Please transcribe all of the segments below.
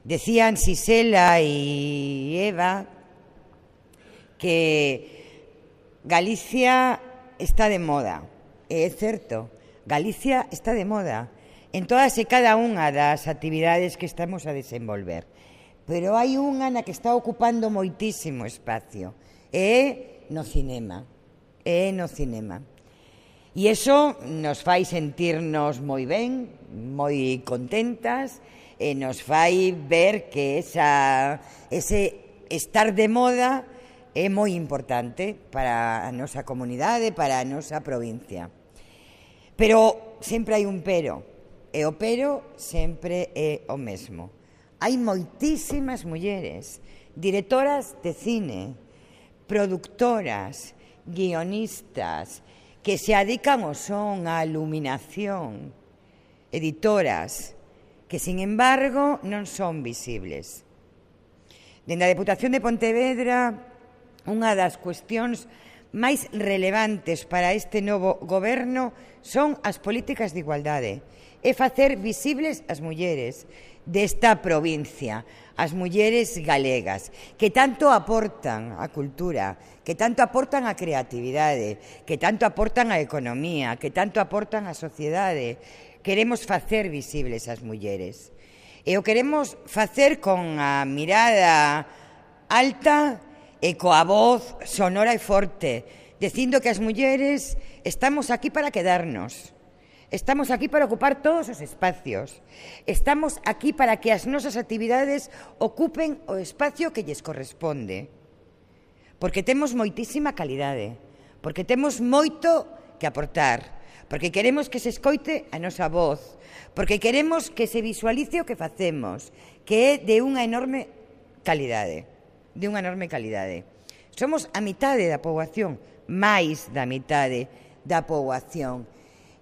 Decían Sisela y Eva que Galicia está de moda. É certo, Galicia está de moda en todas e cada unha das actividades que estamos a desenvolver. Pero hai unha na que está ocupando moitísimo espacio. É no cinema. E iso nos fai sentirnos moi ben, moi contentas, e nos fai ver que ese estar de moda é moi importante para a nosa comunidade, para a nosa provincia. Pero sempre hai un pero, e o pero sempre é o mesmo. Hai moitísimas mulleres, directoras de cine, productoras, guionistas, que se adican ao son, á iluminación, editoras, que, sin embargo, non son visibles. Dende a Deputación de Pontevedra, unha das cuestións máis relevantes para este novo goberno son as políticas de igualdade e facer visibles as mulleres desta provincia, as mulleres galegas, que tanto aportan á cultura, que tanto aportan á creatividade, que tanto aportan á economía, que tanto aportan á sociedade. Queremos facer visibles as mulleres. E o queremos facer con a mirada alta e coa voz sonora e forte, dicindo que as mulleres estamos aquí para quedarnos. Estamos aquí para ocupar todos os espacios. Estamos aquí para que as nosas actividades ocupen o espacio que lles corresponde. Porque temos moitísima calidade, porque temos moito que aportar, porque queremos que se escoite a nosa voz, porque queremos que se visualice o que facemos, que é de unha enorme calidade, Somos a mitade da poboación, máis da mitade da poboación.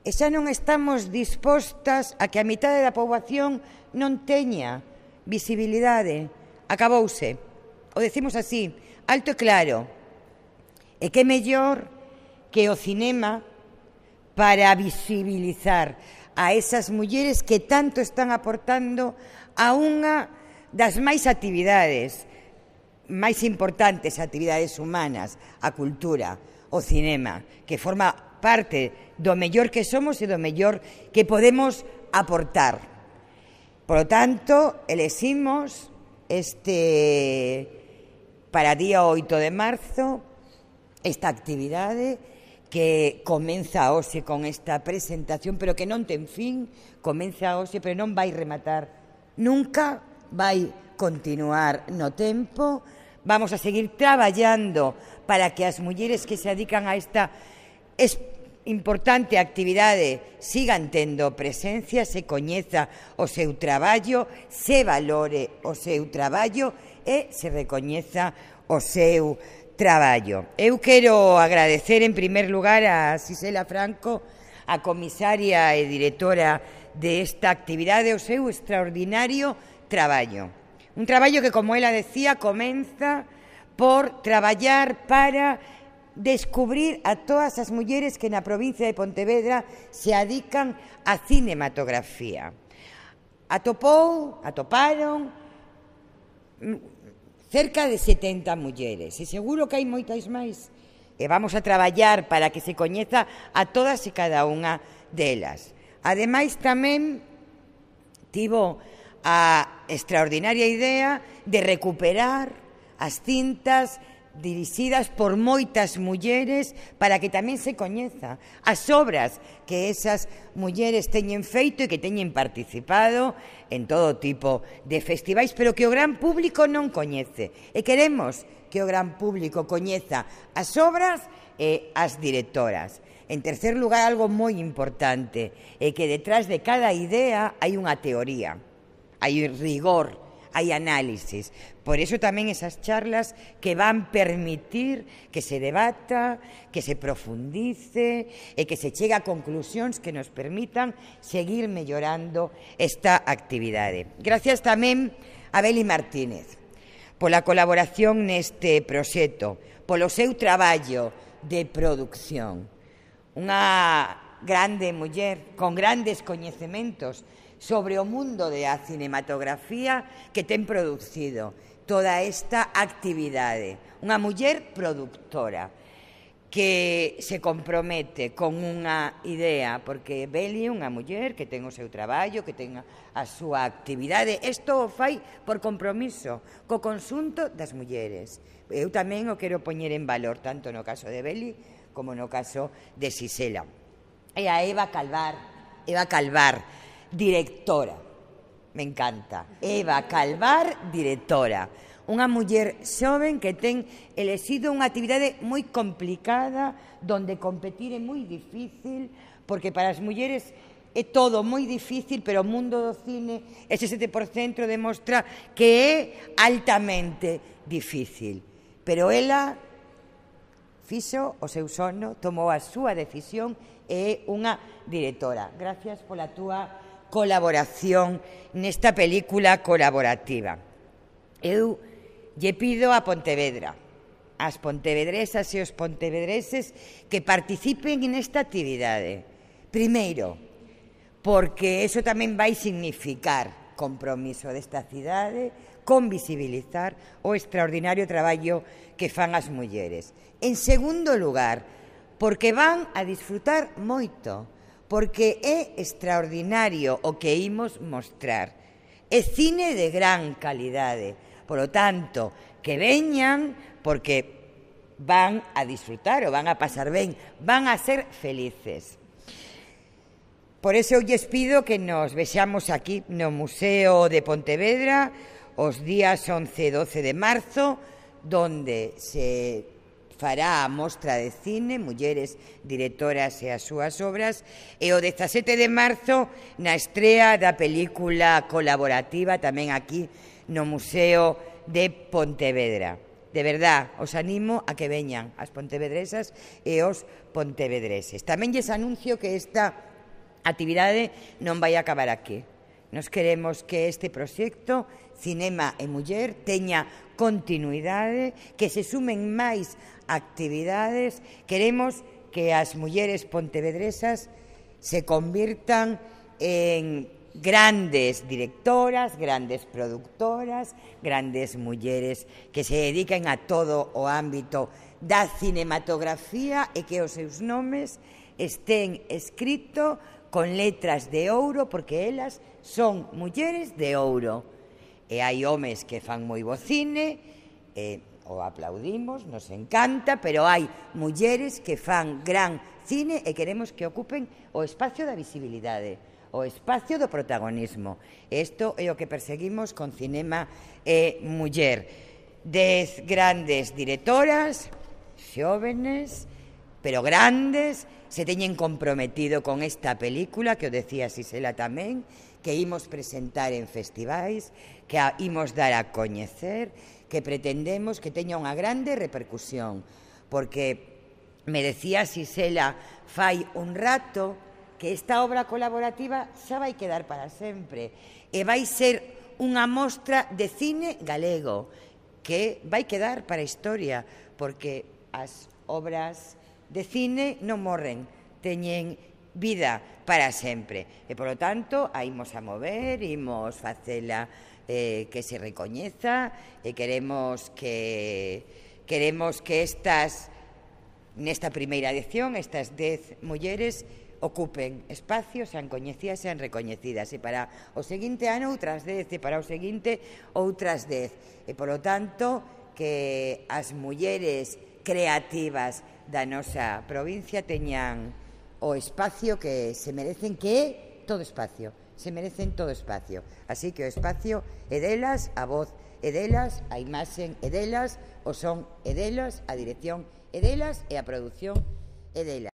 E xa non estamos dispostas a que a mitade da poboación non teña visibilidade. Acabouse. O decimos así, alto e claro. E que mellor que o cinema para visibilizar a esas mulleres que tanto están aportando a unha das máis actividades máis importantes, actividades humanas, a cultura, o cinema, que forma parte do mellor que somos e do mellor que podemos aportar. Por lo tanto, eleximos para día 8 de marzo esta actividade que comeza hoxe con esta presentación, pero que non ten fin, comeza hoxe, pero non vai rematar nunca, vai continuar no tempo. Vamos a seguir traballando para que as mulleres que se dedican a esta importante actividade sigan tendo presencia, se coñeza o seu traballo, se valore o seu traballo e se recoñeza o seu traballo. Eu quero agradecer en primer lugar a Sisela Franco, a comisaria e directora desta actividade, o seu extraordinario traballo. Un traballo que, como ela decía, comeza por traballar para descubrir a todas as mulleres que na provincia de Pontevedra se adican á cinematografía. Atoparon cerca de 70 mulleres, e seguro que hai moitas máis. E vamos a traballar para que se coñeza a todas e cada unha delas. Ademais, tamén tivo a extraordinaria idea de recuperar as cintas dirixidas por moitas mulleres para que tamén se coñeza as obras que esas mulleres teñen feito e que teñen participado en todo tipo de festivais, pero que o gran público non coñece. E queremos que o gran público coñeza as obras e as directoras. En tercer lugar, algo moi importante é que detrás de cada idea hai unha teoría, hai rigor, hai análisis. Por iso tamén esas charlas que van permitir que se debata, que se profundice e que se chegue a conclusións que nos permitan seguir mellorando esta actividade. Gracias tamén a Beli Martínez pola colaboración neste proxecto, polo seu traballo de producción. Unha grande muller con grandes coñecementos sobre o mundo da cinematografía que ten producido toda esta actividade. Unha muller productora que se compromete con unha idea, porque Beli é unha muller que ten o seu traballo, que ten a súa actividade. Isto o fai por compromiso co conxunto das mulleres. Eu tamén o quero poñer en valor, tanto no caso de Beli como no caso de Xisela. E a Eva Calvar, directora. Me encanta. Eva Calvar, directora. Unha muller xoven que ten elexido unha actividade moi complicada, donde competir é moi difícil, porque para as mulleres é todo moi difícil, pero o mundo do cine, ese 7% demostra que é altamente difícil. Pero ela fixo o seu sono, tomou a súa decisión e é unha directora. Gracias pola túa colaboración nesta película colaborativa. Eu lle pido a Pontevedra, as pontevedresas e os pontevedreses que participen nesta actividade. Primeiro, porque eso tamén vai significar compromiso desta cidade con visibilizar o extraordinario traballo que fan as mulleres. En segundo lugar, porque van a disfrutar moito, porque é extraordinario o que imos mostrar. É cine de gran calidade. Por lo tanto, que veñan porque van a disfrutar o van a pasar ben, van a ser felices. Por eso eu lles pido que nos vexamos aquí no Museo de Pontevedra os días 11 e 12 de marzo, donde se fará a mostra de cine Mulleres Directoras e as súas obras, e o 17 de marzo na estrea da película colaborativa tamén aquí no Museo de Pontevedra. De verdad, os animo a que veñan as pontevedresas e os pontevedreses. Tamén lles anuncio que esta actividade non vai acabar aquí. Nos queremos que este proxecto Cinema e Muller teña continuidade, que se sumen máis actividades. Queremos que as mulleres pontevedresas se convirtan en grandes directoras, grandes productoras, grandes mulleres que se dediquen a todo o ámbito da cinematografía e que os seus nomes estén escritos con letras de ouro, porque elas son mulleres de ouro. E hai homes que fan moi bo cine, o aplaudimos, nos encanta, pero hai mulleres que fan gran cine e queremos que ocupen o espacio da visibilidade, o espacio do protagonismo. Isto é o que perseguimos con Cinema e Muller. 10 grandes directoras, xóvenes, pero grandes, se teñen comprometido con esta película, que o decía Xisela tamén, que imos presentar en festivais, que a imos dar a coñecer, que pretendemos que teña unha grande repercusión, porque me decía Xisela fai un rato que esta obra colaborativa xa vai quedar para sempre e vai ser unha mostra de cine galego que vai quedar para a historia, porque as obras de cine non morren, teñen vida para sempre. E, polo tanto, a imos a mover, imos facela que se recoñeza, e queremos que nesta primeira edición, estas 10 mulleres ocupen espacios, sean coñecidas, sean recoñecidas. E para o seguinte ano, outras 10, e para o seguinte, outras 10. E, polo tanto, que as mulleres creativas da nosa provincia teñan o espacio que se merecen, que é todo espacio, se merecen todo espacio. Así que o espacio é delas, a voz é delas, a imaxen é delas, o son é delas, a dirección é delas e a produción é delas.